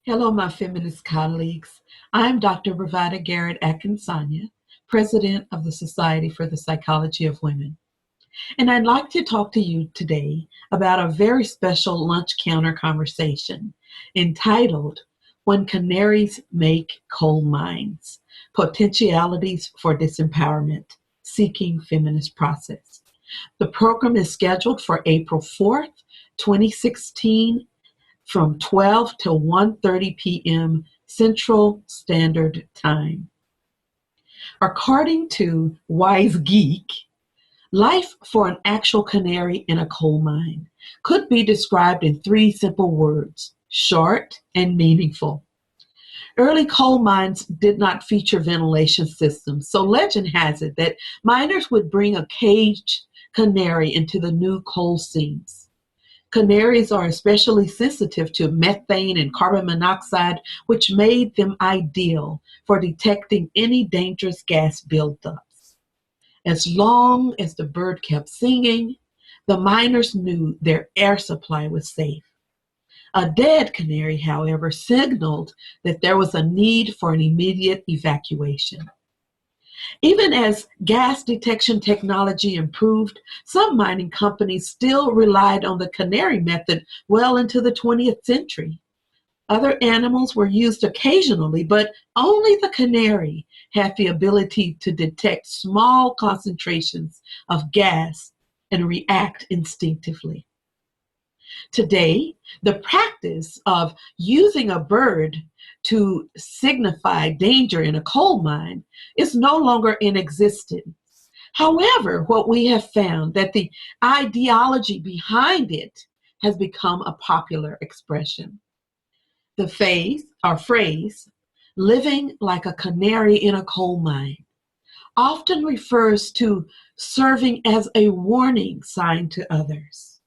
Hello, my feminist colleagues. I'm Dr. BraVada Garrett-Akinsanya, President of the Society for the Psychology of Women. And I'd like to talk to you today about a very special lunch counter conversation entitled, When Canaries Make Coal Mines, Potentialities for Disempowerment, Seeking Feminist Process. The program is scheduled for April 4th, 2016, from 12 to 1:30 p.m. Central Standard Time. According to Wise Geek, life for an actual canary in a coal mine could be described in three simple words: short and meaningful. Early coal mines did not feature ventilation systems, so legend has it that miners would bring a caged canary into the new coal seams. Canaries are especially sensitive to methane and carbon monoxide, which made them ideal for detecting any dangerous gas buildups. As long as the bird kept singing, the miners knew their air supply was safe. A dead canary, however, signaled that there was a need for an immediate evacuation. Even as gas detection technology improved, some mining companies still relied on the canary method well into the 20th century. Other animals were used occasionally, but only the canary had the ability to detect small concentrations of gas and react instinctively. Today, the practice of using a bird to signify danger in a coal mine is no longer in existence. However, what we have found that the ideology behind it has become a popular expression. The phrase, living like a canary in a coal mine, often refers to serving as a warning sign to others.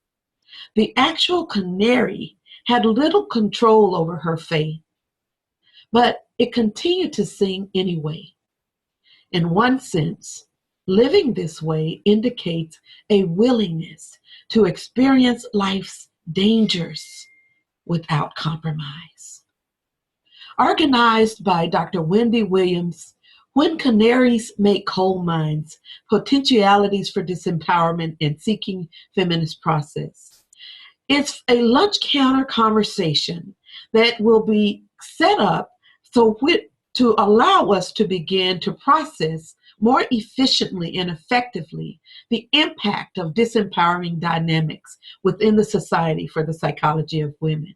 The actual canary had little control over her fate, but it continued to sing anyway. In one sense, living this way indicates a willingness to experience life's dangers without compromise. Organized by Dr. Wendi Williams, When Canaries Make Coal Mines, Potentialities for Disempowerment and Seeking Feminist Process. It's a lunch counter conversation that will be set up to allow us to begin to process more efficiently and effectively the impact of disempowering dynamics within the Society for the Psychology of Women.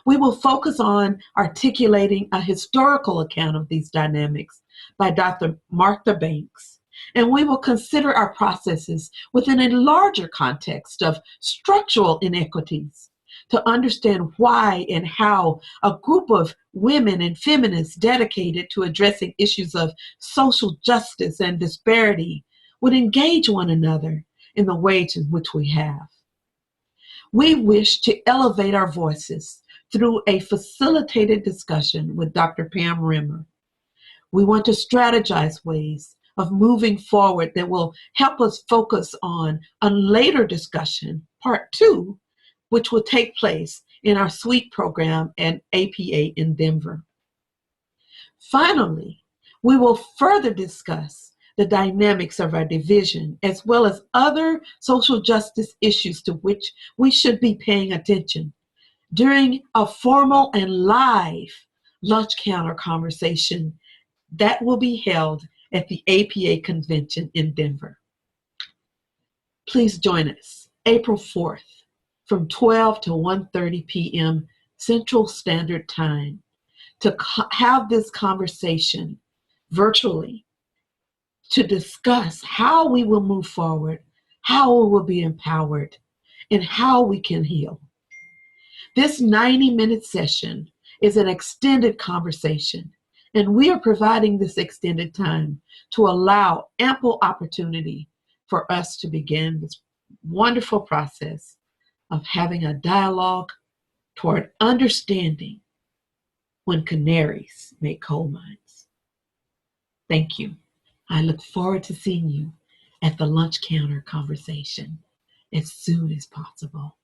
We will focus on articulating a historical account of these dynamics by Dr. Martha Banks, and we will consider our processes within a larger context of structural inequities to understand why and how a group of women and feminists dedicated to addressing issues of social justice and disparity would engage one another in the ways in which we have. We wish to elevate our voices through a facilitated discussion with Dr. Pam Remer. We want to strategize ways of moving forward that will help us focus on a later discussion, part 2, which will take place in our suite program at APA in Denver. Finally, we will further discuss the dynamics of our division as well as other social justice issues to which we should be paying attention during a formal and live lunch counter conversation that will be held at the APA convention in Denver. Please join us April 4th from 12 to 1:30 p.m. Central Standard Time to have this conversation virtually to discuss how we will move forward, how we will be empowered, and how we can heal. This 90-minute session is an extended conversation, and we are providing this extended time to allow ample opportunity for us to begin this wonderful process of having a dialogue toward understanding when canaries make coal mines. Thank you. I look forward to seeing you at the lunch counter conversation as soon as possible.